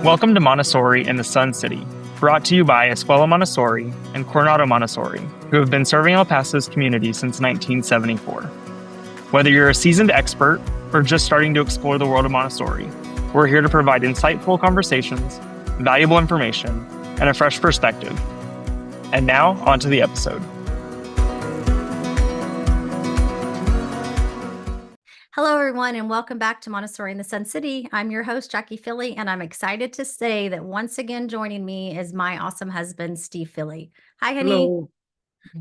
Welcome to Montessori in the Sun City, brought to you by Escuela Montessori and Coronado Montessori, who have been serving El Paso's community since 1974. Whether you're a seasoned expert or just starting to explore the world of Montessori, we're here to provide insightful conversations, valuable information, and a fresh perspective. And now, on to the episode. Hello, everyone, and welcome back to Montessori in the Sun City. I'm your host, Jackie Filley, and I'm excited to say that once again joining me is my awesome husband, Steve Filley. Hi, honey. Hello.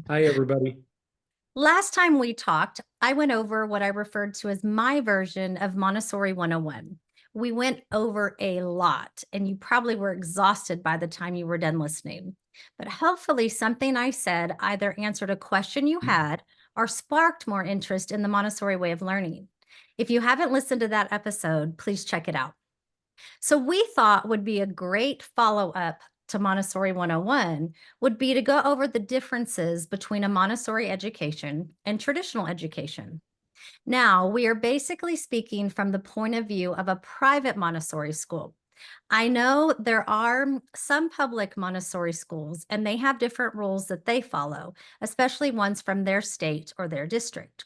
Hi, everybody. Last time we talked, I went over what I referred to as my version of Montessori 101. We went over a lot, and you probably were exhausted by the time you were done listening. But hopefully something I said either answered a question you had or sparked more interest in the Montessori way of learning. If you haven't listened to that episode, please check it out. So we thought would be a great follow-up to Montessori 101 would be to go over the differences between a Montessori education and traditional education. Now, we are basically speaking from the point of view of a private Montessori school. I know there are some public Montessori schools, and they have different rules that they follow, especially ones from their state or their district.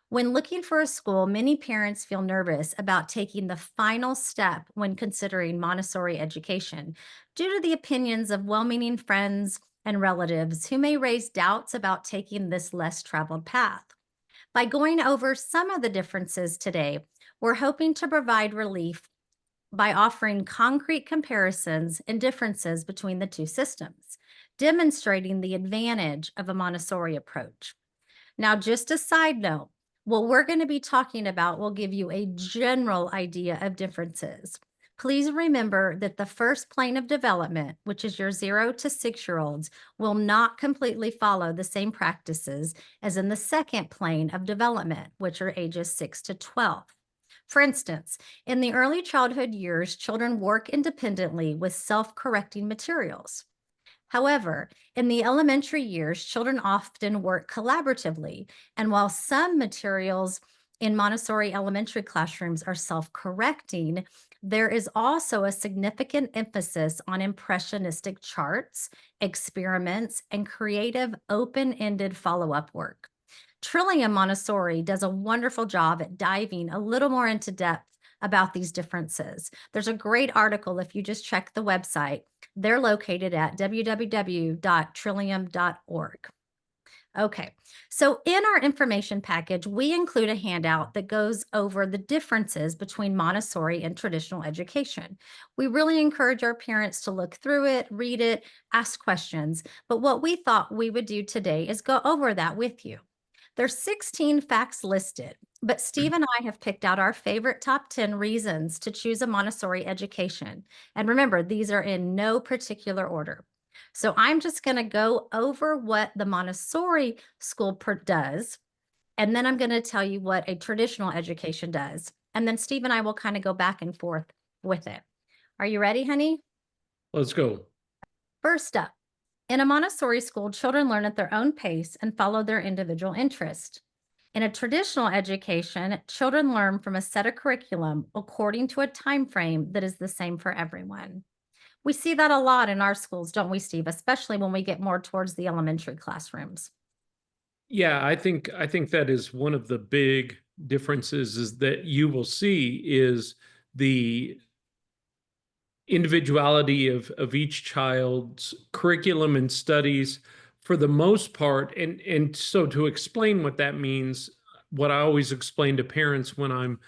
When looking for a school, many parents feel nervous about taking the final step when considering Montessori education due to the opinions of well-meaning friends and relatives who may raise doubts about taking this less traveled path. By going over some of the differences today, we're hoping to provide relief by offering concrete comparisons and differences between the two systems, demonstrating the advantage of a Montessori approach. Now, just a side note, what we're going to be talking about will give you a general idea of differences. Please remember that the first plane of development, which is your 0 to 6-year-olds, will not completely follow the same practices as in the second plane of development, which are ages 6 to 12. For instance, in the early childhood years, children work independently with self-correcting materials. However, in the elementary years, children often work collaboratively, and while some materials in Montessori elementary classrooms are self-correcting, there is also a significant emphasis on impressionistic charts, experiments, and creative open-ended follow-up work. Trillium Montessori does a wonderful job at diving a little more into depth about these differences. There's a great article if you just check the website. They're located at www.trillium.org. Okay, so in our information package, we include a handout that goes over the differences between Montessori and traditional education. We really encourage our parents to look through it, read it, ask questions. But what we thought we would do today is go over that with you. There's 16 facts listed, but Steve and I have picked out our favorite top 10 reasons to choose a Montessori education. And remember, these are in no particular order. So I'm just going to go over what the Montessori school does, and then I'm going to tell you what a traditional education does. And then Steve and I will kind of go back and forth with it. Are you ready, honey? Let's go. First up, in a Montessori school, children learn at their own pace and follow their individual interest. In a traditional education, children learn from a set of curriculum according to a time frame that is the same for everyone. We see that a lot in our schools, don't we, Steve? Especially when we get more towards the elementary classrooms. Yeah, I think that is one of the big differences is that you will see is the individuality of each child's curriculum and studies for the most part. And so to explain what that means, what I always explain to parents when I'm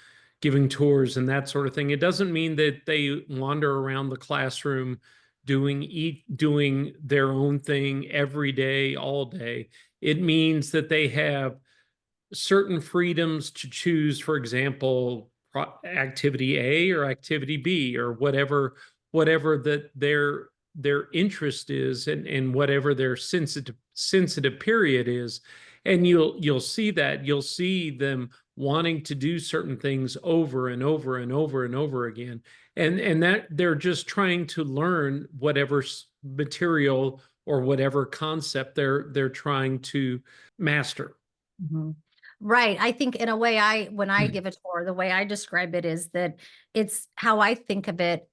giving tours and that sort of thing, it doesn't mean that they wander around the classroom doing their own thing every day, all day. It means that they have certain freedoms to choose, for example, activity A or activity B or whatever that their interest is and whatever their sensitive period is. And you'll see that. You'll see them wanting to do certain things over and over and over and over again. And that they're just trying to learn whatever material or whatever concept they're trying to master. Mm-hmm. Right. I think in a way, when I give a tour, the way I describe it is that it's how I think of it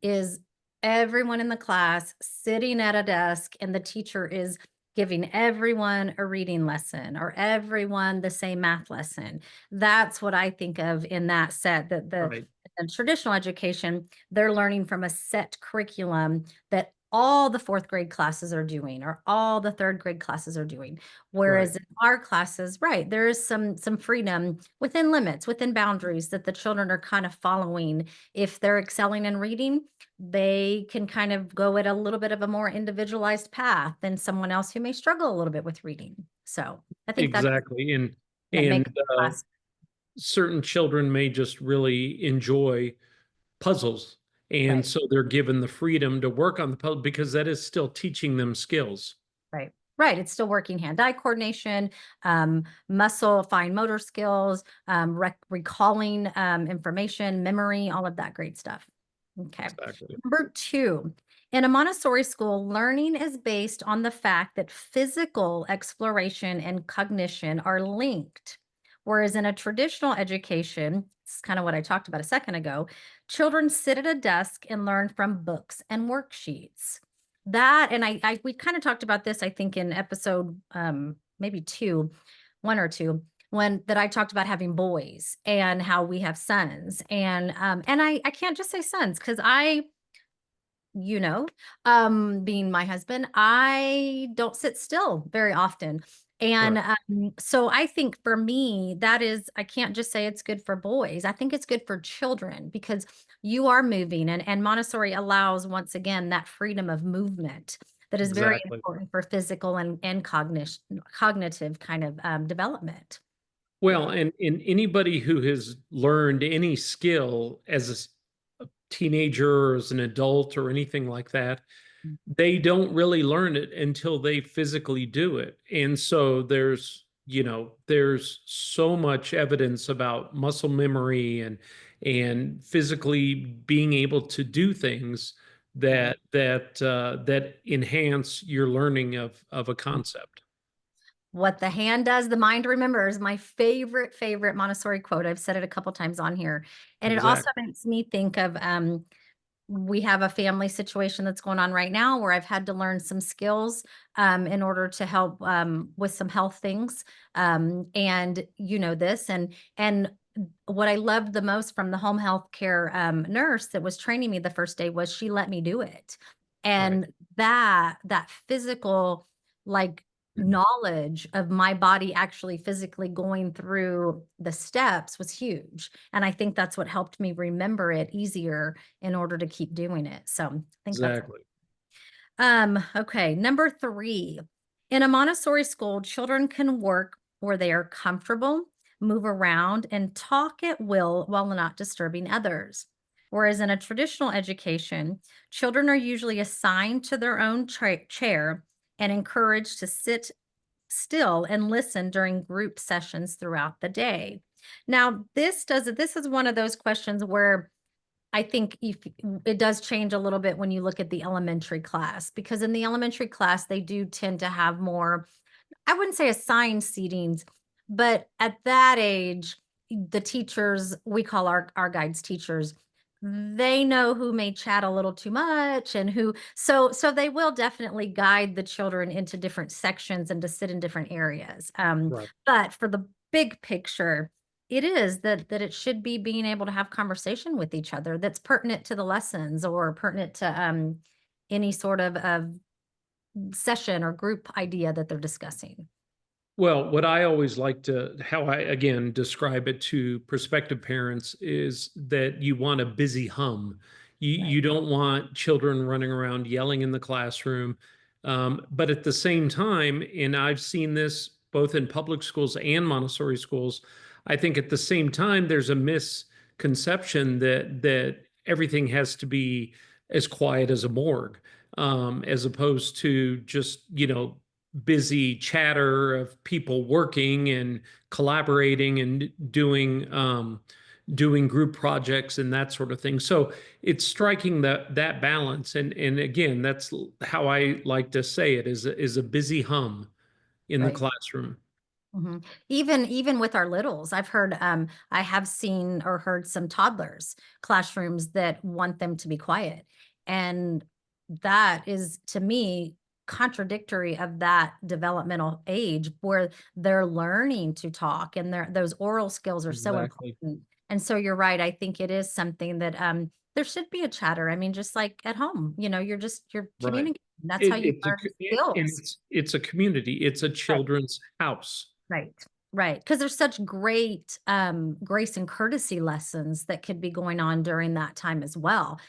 is everyone in the class sitting at a desk and the teacher is giving everyone a reading lesson or everyone the same math lesson. That's what I think of in that set, that Right. in traditional education, they're learning from a set curriculum that all the fourth grade classes are doing or all the third grade classes are doing. Whereas Right. in our classes, right, there is some freedom within limits, within boundaries that the children are kind of following. If they're excelling in reading, they can kind of go at a little bit of a more individualized path than someone else who may struggle a little bit with reading. So I think Exactly. that makes And class certain children may just really enjoy puzzles. And right. so they're given the freedom to work on the puzzle because that is still teaching them skills. Right. Right. It's still working hand-eye coordination, muscle, fine motor skills, recalling information, memory, all of that great stuff. Okay. Exactly. Number 2, in a Montessori school, learning is based on the fact that physical exploration and cognition are linked. Whereas in a traditional education, it's kind of what I talked about a second ago, children sit at a desk and learn from books and worksheets. That, and we kind of talked about this, I think, in episode maybe 2, 1 or 2, when that I talked about having boys and how we have sons. And I can't just say sons because you know, being my husband, I don't sit still very often. And Right. so I think for me, that is, I can't just say it's good for boys. I think it's good for children because you are moving, and Montessori allows, once again, that freedom of movement that is very Exactly. important for physical and cognitive kind of development. Well, and anybody who has learned any skill as a teenager or as an adult or anything like that, they don't really learn it until they physically do it. And so there's so much evidence about muscle memory and physically being able to do things Right. that enhance your learning of a concept. What the hand does, the mind remembers. My favorite Montessori quote. I've said it a couple times on here. And it also Exactly. makes me think of we have a family situation that's going on right now where I've had to learn some skills in order to help with some health things. And you know this, and what I loved the most from the home health care nurse that was training me the first day was she let me do it. Right. And that physical, like, knowledge of my body actually physically going through the steps was huge. And I think that's what helped me remember it easier in order to keep doing it. So I think that's Exactly. okay. Number 3, in a Montessori school, children can work where they are comfortable, move around, and talk at will while not disturbing others. Whereas in a traditional education, children are usually assigned to their own chair and encouraged to sit still and listen during group sessions throughout the day. Now, this is one of those questions where I think if it does change a little bit when you look at the elementary class, because in the elementary class, they do tend to have more, I wouldn't say assigned seatings, but at that age, the teachers, we call our guides teachers, they know who may chat a little too much and who, so they will definitely guide the children into different sections and to sit in different areas. Right. But for the big picture, it is that it should be being able to have conversation with each other that's pertinent to the lessons or pertinent to any sort of session or group idea that they're discussing. Well, what I always like to, how I again describe it to prospective parents is that you want a busy hum. You Right. don't want children running around yelling in the classroom. But at the same time, and I've seen this both in public schools and Montessori schools, I think at the same time, there's a misconception that everything has to be as quiet as a morgue, as opposed to just, busy chatter of people working and collaborating and doing group projects and that sort of thing. So it's striking that balance. And again, that's how I like to say it is a busy hum in the Right. classroom. Mhm. Even with our littles, I have seen or heard some toddlers classrooms that want them to be quiet. And that is, to me, contradictory of that developmental age where they're learning to talk and those oral skills are so Exactly. important. And so you're right. I think it is something that there should be a chatter. I mean, just like at home, you're Right. communicating. That's how you learn And skills. it's a community. It's a Right. children's house. Right. Right. Because there's such great grace and courtesy lessons that could be going on during that time as well.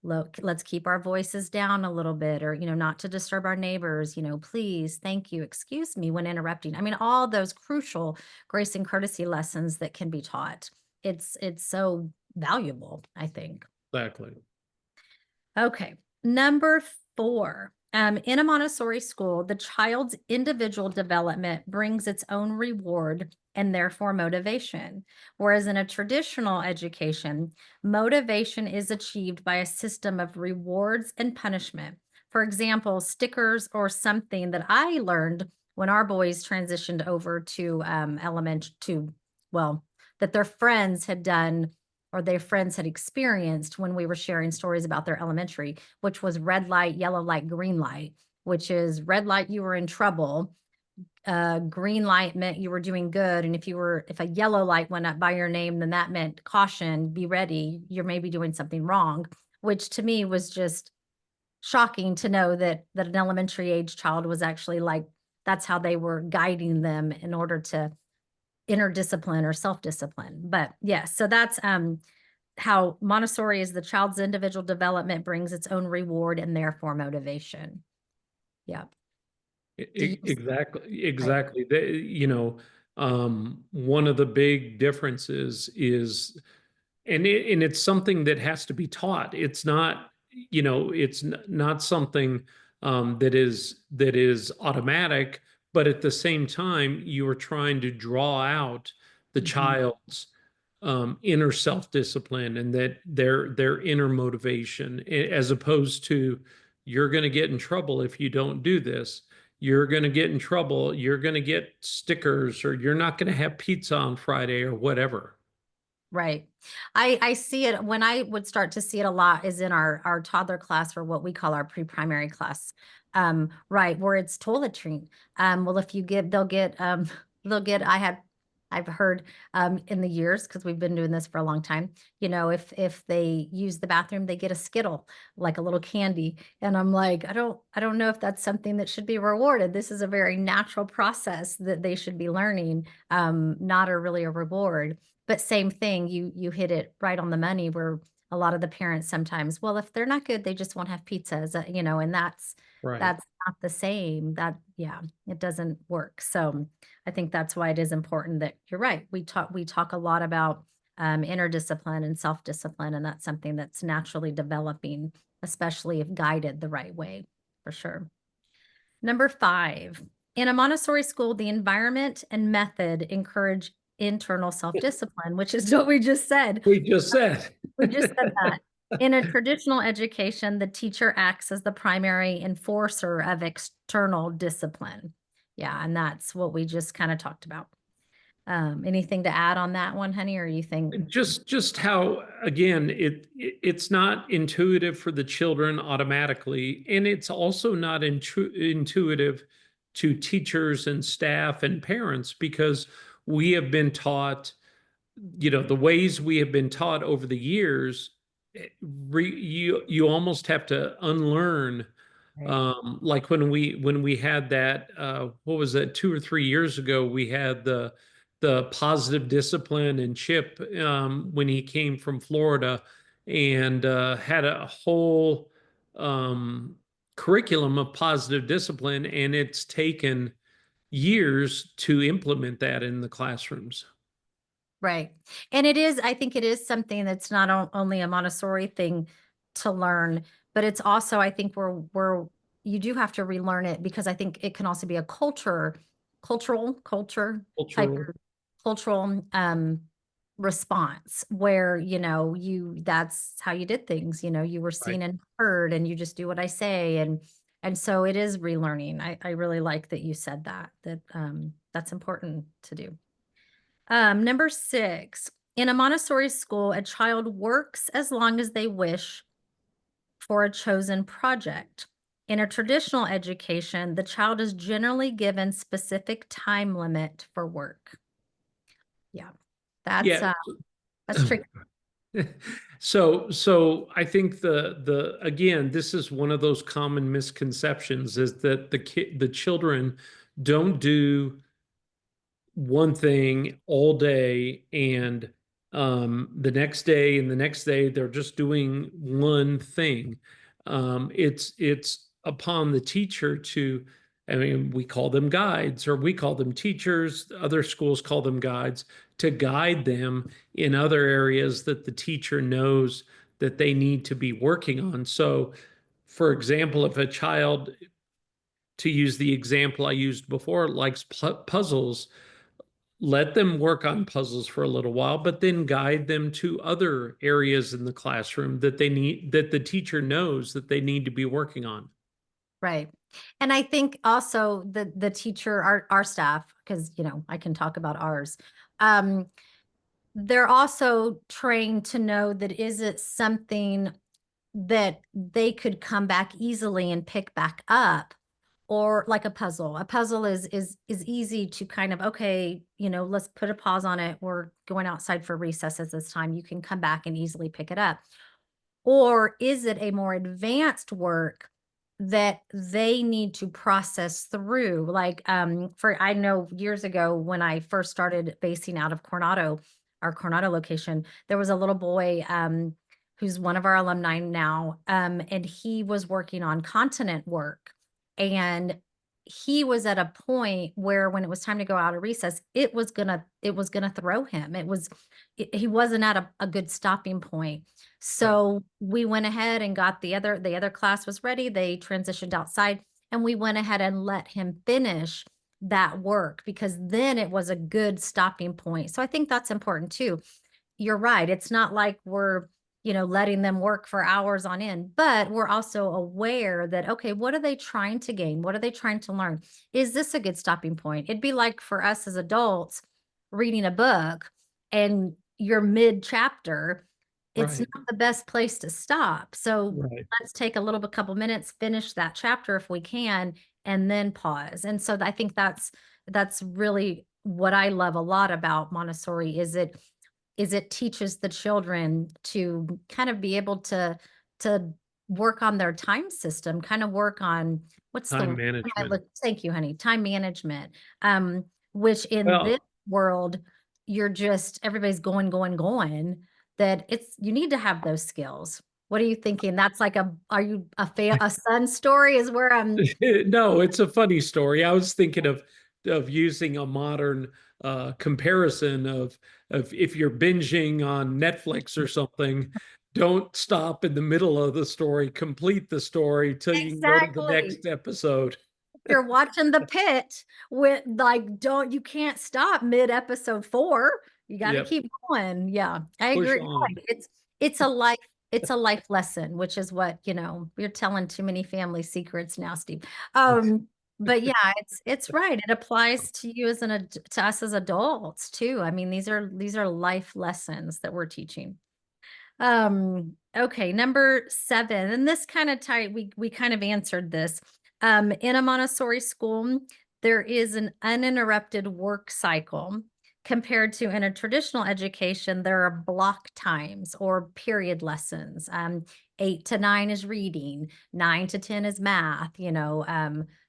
Look, let's keep our voices down a little bit, or, not to disturb our neighbors, please, thank you, excuse me when interrupting. I mean, all those crucial grace and courtesy lessons that can be taught. It's so valuable, I think. Exactly. Okay. Number 4. In a Montessori school, the child's individual development brings its own reward and therefore motivation. Whereas in a traditional education, motivation is achieved by a system of rewards and punishment. For example, stickers or something that I learned when our boys transitioned over to well, that their friends had done or their friends had experienced when we were sharing stories about their elementary, which was red light, yellow light, green light, which is red light, you were in trouble. Green light meant you were doing good. And if a yellow light went up by your name, then that meant caution, be ready. You're maybe doing something wrong, which to me was just shocking to know that an elementary age child was actually like, that's how they were guiding them in order to interdiscipline or self-discipline. But yes, so that's how Montessori is the child's individual development brings its own reward and therefore motivation. Yeah. Do you Exactly. right? Exactly. One of the big differences is, and it's something that has to be taught. It's not, not something that is automatic, but at the same time, you are trying to draw out the Mhm. child's inner self-discipline and that their inner motivation, as opposed to you're going to get in trouble if you don't do this. You're going to get in trouble. You're going to get stickers, or you're not going to have pizza on Friday, or whatever. Right. I see it when I would start to see it a lot is in our toddler class, or what we call our pre-primary class. Right, where it's toiletry. Well, if you give they'll get they'll get I've heard in the years, because we've been doing this for a long time, if they use the bathroom, they get a Skittle, like a little candy. And I'm like, I don't know if that's something that should be rewarded. This is a very natural process that they should be learning, not really a reward. But same thing, you hit it right on the money, where a lot of the parents sometimes, well, if they're not good, they just won't have pizzas, and Right. that's not the same. Yeah, it doesn't work. So I think that's why it is important that you're right. We talk a lot about interdiscipline and self-discipline, and that's something that's naturally developing, especially if guided the right way, for sure. Number 5, in a Montessori school, the environment and method encourage internal self-discipline, which is what we just said. We just said. We just said that. In a traditional education, the teacher acts as the primary enforcer of external discipline. Yeah, and that's what we just kind of talked about. Anything to add on that one, honey, or you think? Just how, again, it's not intuitive for the children automatically, and it's also not intuitive to teachers and staff and parents, because we have been taught, the ways we have been taught over the years. You almost have to unlearn, Right. like when we had that, what was that, 2 or 3 years ago, we had the positive discipline, and Chip, when he came from Florida, and had a whole curriculum of positive discipline, and it's taken years to implement that in the classrooms. Right. And I think it is something that's not only a Montessori thing to learn, but it's also, I think we're you do have to relearn it, because I think it can also be a culture type Cultural. of cultural response where, that's how you did things, you were Right. seen and heard, and you just do what I say. And And so it is relearning. I really like that you said that, that's important to do. Number 6, in a Montessori school, a child works as long as they wish for a chosen project. In a traditional education, the child is generally given specific time limit for work. Yeah, that's Yeah. that's tricky. So I think the again, this is one of those common misconceptions, is that the children don't do one thing all day, and the next day and the next day they're just doing one thing. It's upon the teacher to, I mean, we call them guides, or we call them teachers, other schools call them guides, to guide them in other areas that the teacher knows that they need to be working on. So, for example, if a child, to use the example I used before, likes puzzles, let them work on puzzles for a little while, but then guide them to other areas in the classroom that that the teacher knows that they need to be working on. Right. And I think also the teacher, our staff, because I can talk about ours, they're also trained to know that, is it something that they could come back easily and pick back up, or like a puzzle. A puzzle is easy to kind of, okay, let's put a pause on it. We're going outside for recess at this time. You can come back and easily pick it up. Or is it a more advanced work that they need to process through? Like, I know years ago when I first started basing out of Coronado, our Coronado location, there was a little boy, who's one of our alumni now, and he was working on continent work. And he was at a point where, when it was time to go out of recess, it was gonna throw him. He wasn't at a good stopping point. So we went ahead and got the other class was ready. They transitioned outside, and we went ahead and let him finish that work, because then it was a good stopping point. So I think that's important too. You're right. It's not like we're, letting them work for hours on end, but we're also aware that, okay, what are they trying to gain? What are they trying to learn? Is this a good stopping point? It'd be like for us as adults reading a book and you're mid chapter. It's Right. not the best place to stop. So Right. let's take a couple minutes, finish that chapter if we can, and then pause. And so I think that's really what I love a lot about Montessori, is it teaches the children to kind of be able to work on their time system, kind of work on Time management. thank you, honey, time management. Which in this Well, world, everybody's going, that you need to have those skills. What are you thinking? That's like are you a son story is where I'm. no, it's a funny story. I was thinking of using a modern comparison of if you're binging on Netflix or something, don't stop in the middle of the story. Complete the story till you can go to the Exactly. next episode. You're watching The Pit, with like, you can't stop mid episode 4. You got to Yep. keep going. Yeah, I Push agree. on. It's a life lesson, which is what, we're telling too many family secrets now, Steve. But yeah, it's right. It applies to you to us as adults too. I mean, these are life lessons that we're teaching. Okay, number 7, and this kind of tight, we kind of answered this. In a Montessori school, there is an uninterrupted work cycle, compared to in a traditional education, there are block times or period lessons. 8 to 9 is reading, 9 to 10 is math,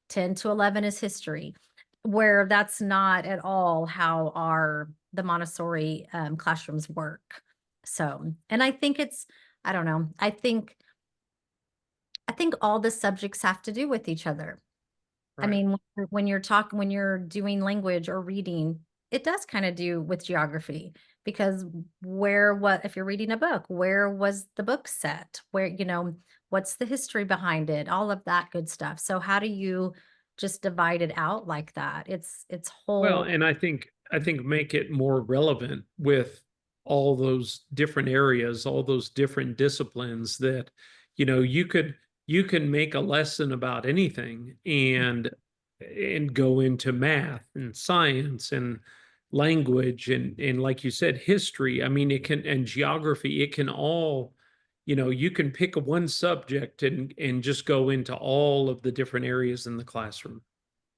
10 to 11 is history, where that's not at all how the Montessori classrooms work. So, and I think I don't know, I think all the subjects have to do with each other. I Right. mean, when you're doing language or reading, it does kind of do with geography, because if you're reading a book, where was the book set? What's the history behind it? All of that good stuff. So how do you just divide it out like that? It's Well, whole. and I think make it more relevant with all those different areas, all those different disciplines that, you could you can make a lesson about anything and go into math and science and language and like you said, history. I mean, it can, and geography, it can all, you can pick one subject and just go into all of the different areas in the classroom.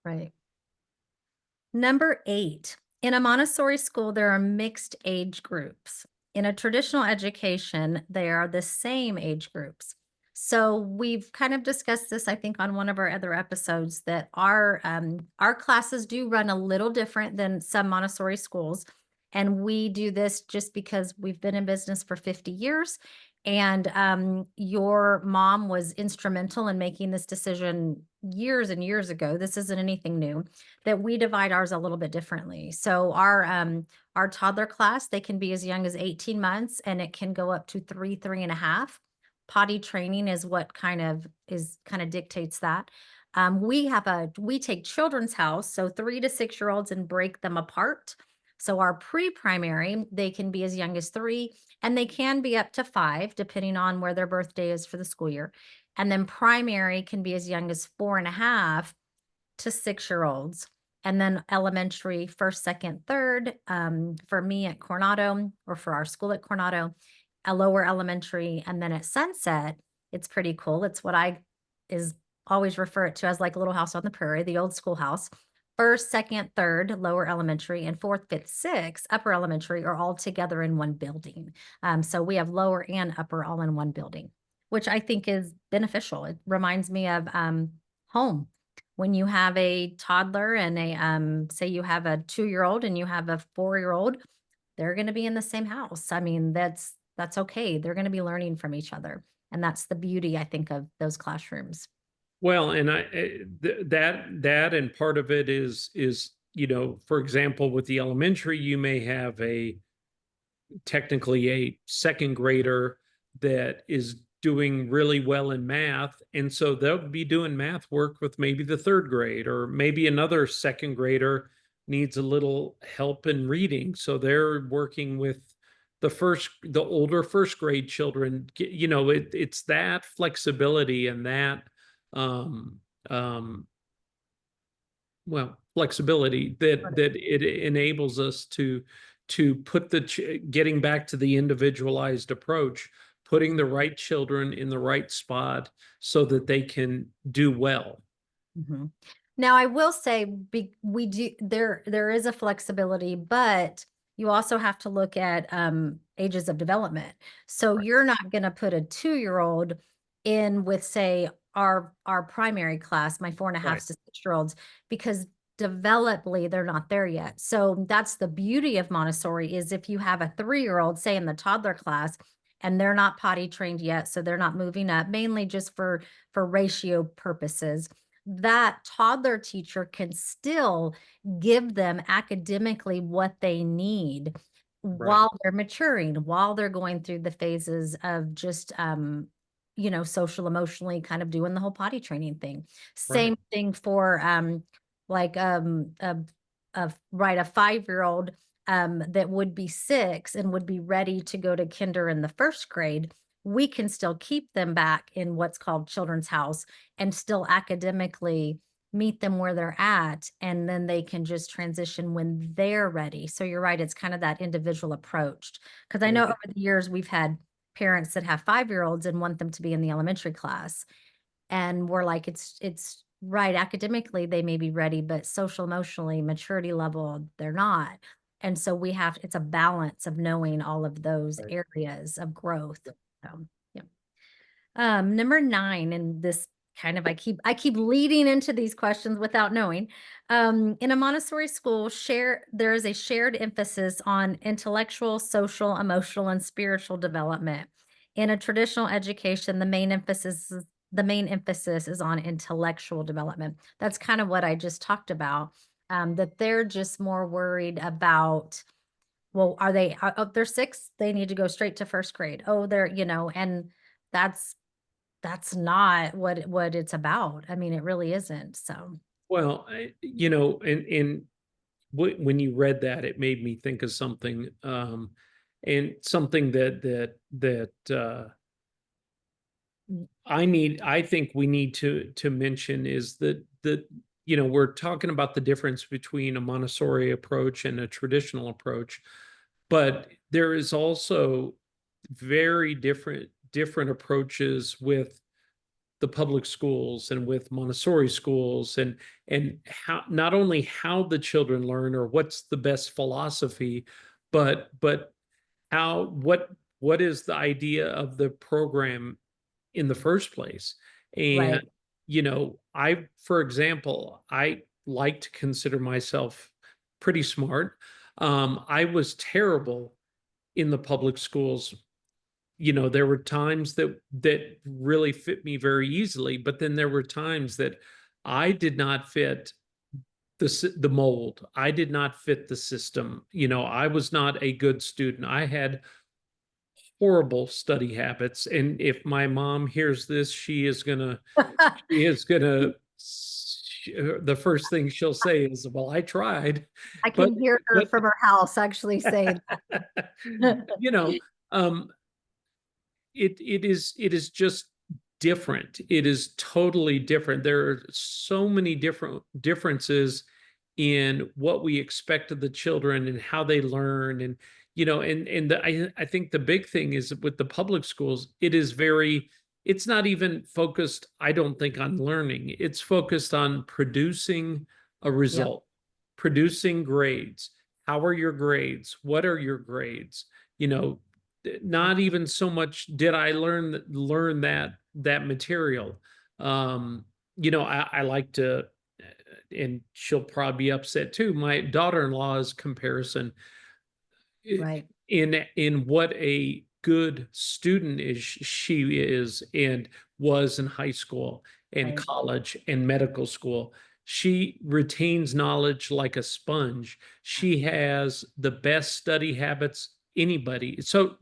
Right. Number 8, in a Montessori school, there are mixed age groups. In a traditional education, they are the same age groups. So we've kind of discussed this, I think, on one of our other episodes, that our classes do run a little different than some Montessori schools. And we do this just because we've been in business for 50 years. And your mom was instrumental in making this decision years and years ago. This isn't anything new, that we divide ours a little bit differently. So our toddler class, they can be as young as 18 months and it can go up to 3.5. Potty training is what kind of dictates that. We take Children's House, so 3 to 6 year olds, and break them apart. So our pre-primary, they can be as young as 3, and they can be up to 5, depending on where their birthday is for the school year. And then primary can be as young as 4.5 to 6 year olds. And then elementary, first, second, third, for me at Coronado, or for our school at Coronado, a lower elementary. And then at Sunset, it's pretty cool. It's what I is always refer it to as like Little House on the Prairie, the old schoolhouse. First, second, third, lower elementary, and fourth, fifth, sixth, upper elementary, are all together in one building. So we have lower and upper all in one building, which I think is beneficial. It reminds me of home. When you have a toddler and say you have a 2-year-old and you have a 4-year-old, they're going to be in the same house. I mean, that's okay. They're going to be learning from each other. And that's the beauty, I think, of those classrooms. Well, and that and part of it is, for example, with the elementary, you may have technically a second grader that is doing really well in math. And so they'll be doing math work with maybe the third grade, or maybe another second grader needs a little help in reading. So they're working with the older first grade children. It's that flexibility and that, um, um, flexibility that it enables us to put getting back to the individualized approach, putting the right children in the right spot so that they can do well. Mm-hmm. Now, I will say we do there is a flexibility, but you also have to look at ages of development. So Right. you're not going to put a 2-year-old in with, say, our primary class, my 4.5 Right. to 6-year-olds, because developmentally they're not there yet. So that's the beauty of Montessori, is if you have a 3-year-old, say, in the toddler class, and they're not potty trained yet, so they're not moving up, mainly just for ratio purposes, that toddler teacher can still give them academically what they need Right. while they're maturing, while they're going through the phases of just social, emotionally, kind of doing the whole potty training thing. Right. Same thing for like a 5-year-old that would be 6 and would be ready to go to kinder in the first grade. We can still keep them back in what's called Children's House and still academically meet them where they're at, and then they can just transition when they're ready. So you're right, it's kind of that individual approach. Because I know over the years we've had parents that have 5-year-olds and want them to be in the elementary class, and we're like, it's right, academically they may be ready, but social, emotionally, maturity level, they're not. And so it's a balance of knowing all of those Right. areas of growth. Yeah. Number 9, and this kind of, I keep leading into these questions without knowing. In a Montessori school, there is a shared emphasis on intellectual, social, emotional, and spiritual development. In a traditional education, the main emphasis is on intellectual development. That's kind of what I just talked about. That they're just more worried about, well, they're 6, they need to go straight to first grade. Oh, and that's not what it's about. I mean, it really isn't. So, Well, and when you read that, it made me think of something, and something that I think we need to mention is that we're talking about the difference between a Montessori approach and a traditional approach, but there is also very different approaches with the public schools and with Montessori schools, and how, not only how the children learn or what's the best philosophy, but how what is the idea of the program in the first place. And, Right. for example, I like to consider myself pretty smart. I was terrible in the public schools. There were times that really fit me very easily, but then there were times that I did not fit the mold. I did not fit the system. I was not a good student. I had horrible study habits, and if my mom hears this, she is gonna the first thing she'll say is, well, I tried. I but can hear her but from her house actually saying that. you know um it is just different. It is totally different. There are so many differences in what we expect of the children and how they learn. And I think the big thing is with the public schools, it's not even focused, I don't think, on learning. It's focused on producing a Yep. result, producing grades. How are your grades? What are your grades? you know Not even so much did I learn that material. I like to, and she'll probably be upset too, my daughter-in-law's comparison Right. in what a good student she is and was in high school and Right. college and medical school. She retains knowledge like a sponge. She has the best study habits anybody. So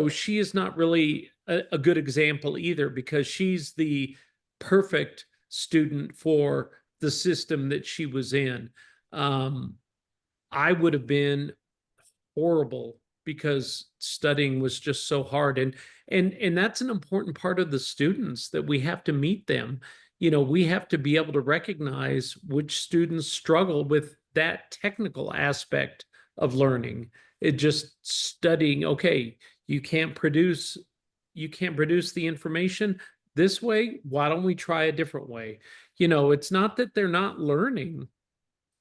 she is not really a good example either, because she's the perfect student for the system that she was in. I would have been horrible because studying was just so hard. And that's an important part of the students, that we have to meet them. We have to be able to recognize which students struggle with that technical aspect of learning. It just studying, okay, you can't produce you can't produce the information this way. Why don't we try a different way? It's not that they're not learning,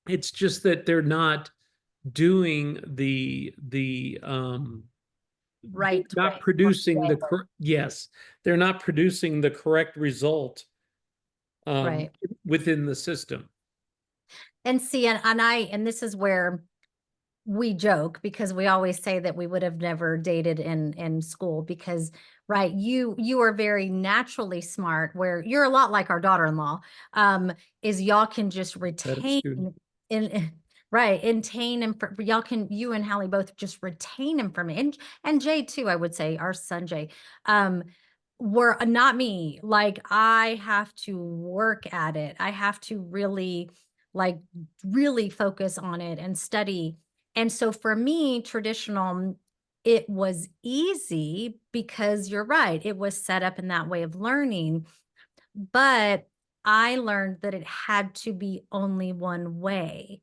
it's just that they're not doing they're Right not way. producing yes, they're not producing the correct result um Right. within the system. And see, and this is where we joke, because we always say that we would have never dated in school, because right, you are very naturally smart, where you're a lot like our daughter-in-law, is y'all can just Better retain student. in right, retain, and y'all can, you and Hallie both just retain information, and Jay too, I would say, our son Jay. Were not me. Like, I have to work at it. I have to really, like, really focus on it and study. And so for me, traditional, it was easy because you're right, it was set up in that way of learning. But I learned that it had to be only one way.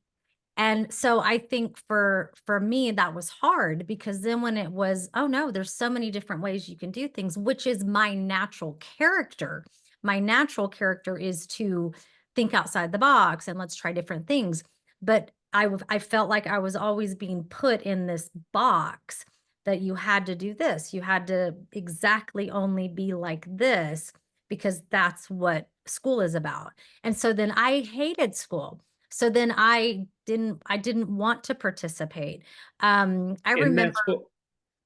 And so I think for me, that was hard, because then when it was, oh no, there's so many different ways you can do things, which is my natural character. My natural character is to think outside the box and let's try different things. But I felt like I was always being put in this box, that you had to do this, you had to exactly only be like this, because that's what school is about. And so then I hated school. So then I didn't want to participate. I And remember, that's what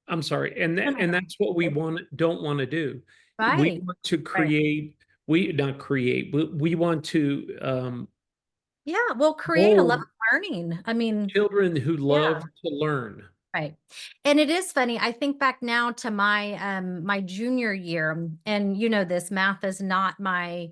I'm sorry, and no, that no, and no. that's what we don't want to do. We Right, want to right. create, we not create, we want to Yeah, well, create a love mold of learning. I mean, children who yeah, love to learn. right. And it is funny. I think back now to my junior year, and you know this, math is not my,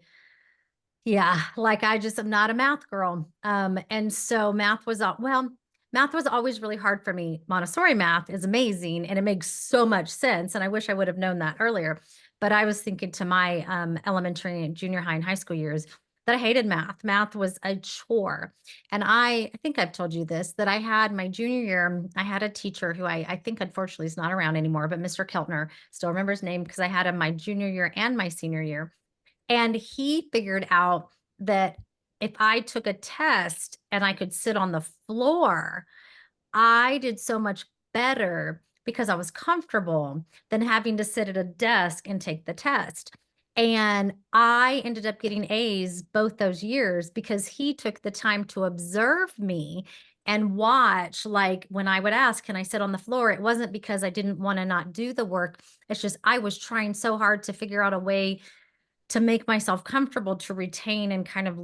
yeah, like I just am not a math girl. And so math was all, well, Math was always really hard for me. Montessori math is amazing and it makes so much sense. And I wish I would have known that earlier. But I was thinking to my elementary and junior high and high school years that I hated math. Math was a chore. And I think I've told you this, that I had my junior year, I had a teacher who I think unfortunately is not around anymore, but Mr. Keltner, still remember his name because I had him my junior year and my senior year. And he figured out that if I took a test and I could sit on the floor, I did so much better because I was comfortable than having to sit at a desk and take the test. And I ended up getting A's both those years because he took the time to observe me and watch. Like when I would ask, can I sit on the floor? It wasn't because I didn't want to not do the work. It's just I was trying so hard to figure out a way to make myself comfortable to retain and kind of,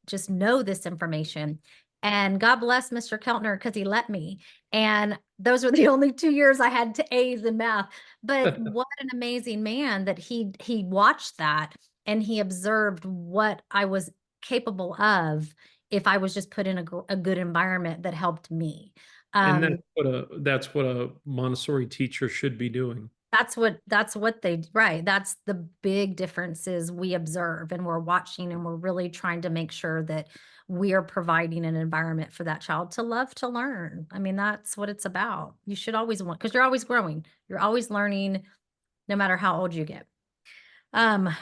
just know this information. And God bless Mr. Keltner because he let me. And those were the only 2 years I had to A's in math. But what an amazing man that he watched that and he observed what I was capable of if I was just put in a good environment that helped me. And Um, that's what a Montessori teacher should be doing. that's what they right. That's the big differences we observe and we're watching and we're really trying to make sure that we are providing an environment for that child to love to learn. I mean, that's what it's about. You should always want, because you're always growing, you're always learning, no matter how old you get.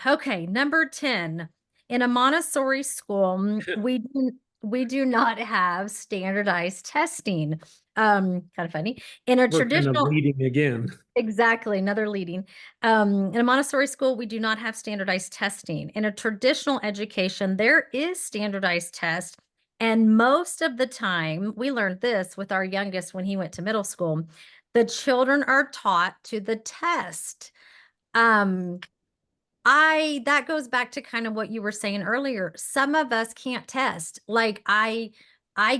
Okay, number 10. In a Montessori school, we do not have standardized testing. Kind of funny. In a We're kind of traditional leading again. Exactly, another leading. In a Montessori school, we do not have standardized testing. In a traditional education, there is standardized test. And most of the time, we learned this with our youngest when he went to middle school, the children are taught to the test. Um, that goes back to kind of what you were saying earlier. Some of us can't test. Like I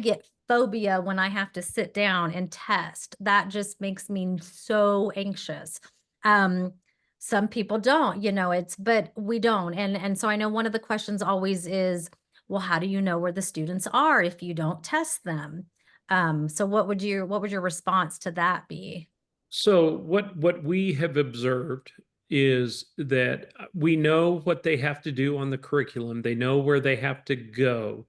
get phobia when I have to sit down and test. That just makes me so anxious. Um, some people don't, but we don't. And so I know one of the questions always is, well, how do you know where the students are if you don't test them? So what would your response to that be? So what we have observed is that we know what they have to do on the curriculum. They know where they have to go.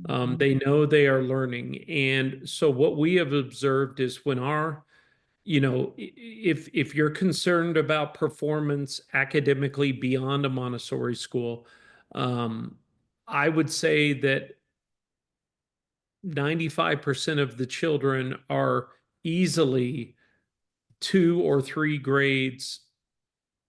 They know they are learning. And so what we have observed is when if you're concerned about performance academically beyond a Montessori school, um, I would say that 95% of the children are easily 2 or 3 grades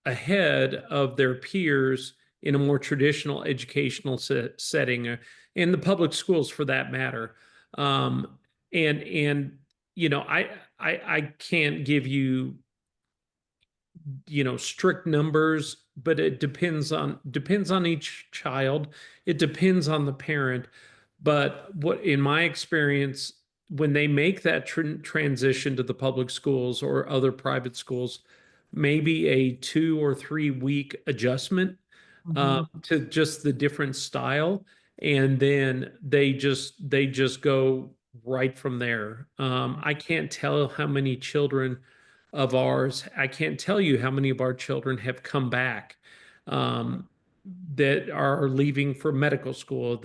ahead of their peers in a more traditional educational setting, in the public schools for that matter. And I can't give you strict numbers, but it depends on each child. It depends on the parent. But what in my experience, when they make that transition to the public schools or other private schools, maybe a 2 or 3 week adjustment to just the different style, and then they just go right from there. I can't tell how many children of ours. I can't tell you how many of our children have come back um, that are leaving for medical school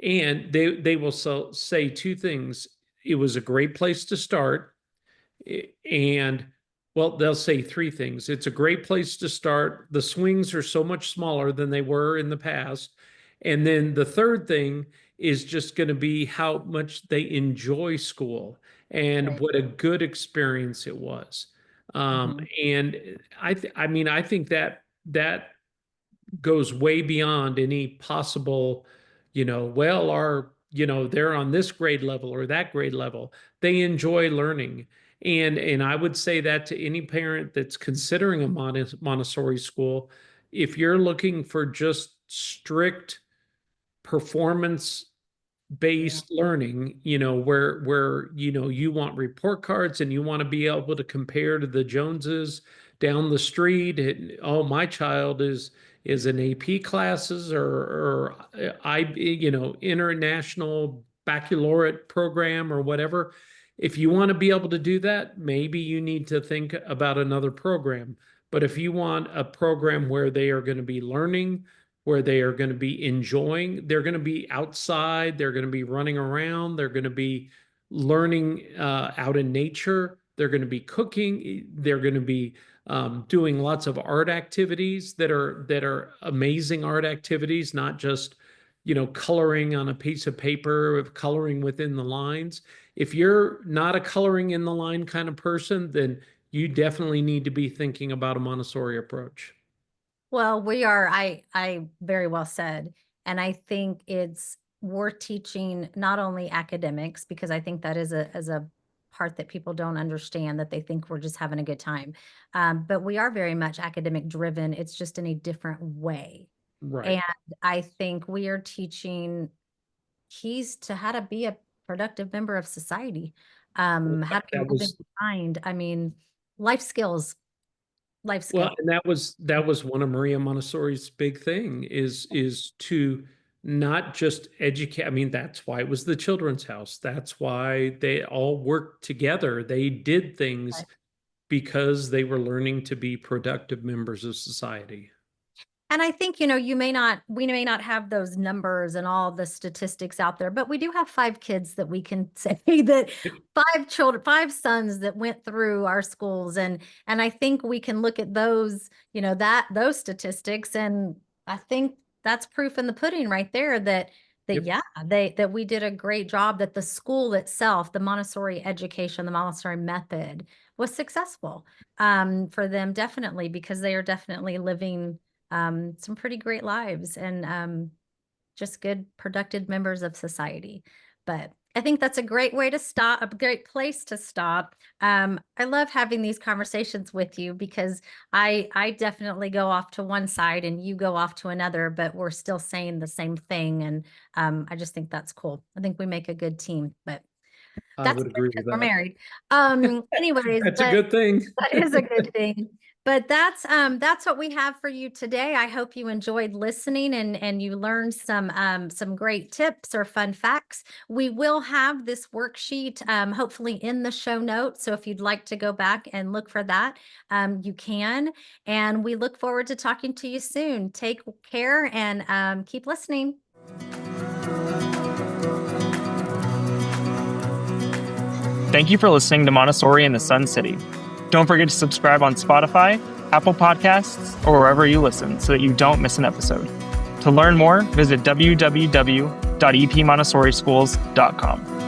and they will say 2 things. It was a great place to start, and well, they'll say 3 things. It's a great place to start. The swings are so much smaller than they were in the past. And then the third thing is just going to be how much they enjoy school and Right. what a good experience it was. Mhm. And I think that goes way beyond any possible, they're on this grade level or that grade level. They enjoy learning. And I would say that to any parent that's considering a Montessori school, if you're looking for just strict performance Yeah. based learning, where you want report cards and you want to be able to compare to the Joneses down the street. Oh, my child is in AP classes or international baccalaureate program or whatever. If you want to be able to do that, maybe you need to think about another program. But if you want a program where they are going to be learning, where they are going to be enjoying, they're going to be outside, they're going to be running around, they're going to be learning out in nature, they're going to be cooking, they're going to be doing lots of art activities that are amazing art activities, not just, coloring on a piece of paper, coloring within the lines. If you're not a coloring in the line kind of person, then you definitely need to be thinking about a Montessori approach. Well, we are, I very well said. And I think we're teaching not only academics, because I think that is a part that people don't understand, that they think we're just having a good time. But we are very much academic driven. It's just in a different way. Right. And I think we are teaching keys to how to be a productive member of society. How to be living behind. I mean, life skills. Well, and that was one of Maria Montessori's big thing is to not just educate. I mean, that's why it was the Children's House. That's why they all worked together. They did things because they were learning to be productive members of society. And I think, we may not have those numbers and all the statistics out there, but we do have 5 kids that we can say that 5 sons that went through our schools. And I think we can look at those, those statistics. And I think that's proof in the pudding right there that we did a great job, that the school itself, the Montessori education, the Montessori method was successful for them, definitely, because they are definitely living some pretty great lives and just good, productive members of society. But I think that's a great way to stop, a great place to stop. I love having these conversations with you because I definitely go off to one side and you go off to another, but we're still saying the same thing. And I just think that's cool. I think we make a good team, but I would agree with that. We're married. Anyways, that's a good thing. That is a good thing. But that's what we have for you today. I hope you enjoyed listening and you learned some great tips or fun facts. We will have this worksheet hopefully in the show notes. So if you'd like to go back and look for that, you can. And we look forward to talking to you soon. Take care and keep listening. Thank you for listening to Montessori in the Sun City. Don't forget to subscribe on Spotify, Apple Podcasts, or wherever you listen so that you don't miss an episode. To learn more, visit www.epmontessorischools.com.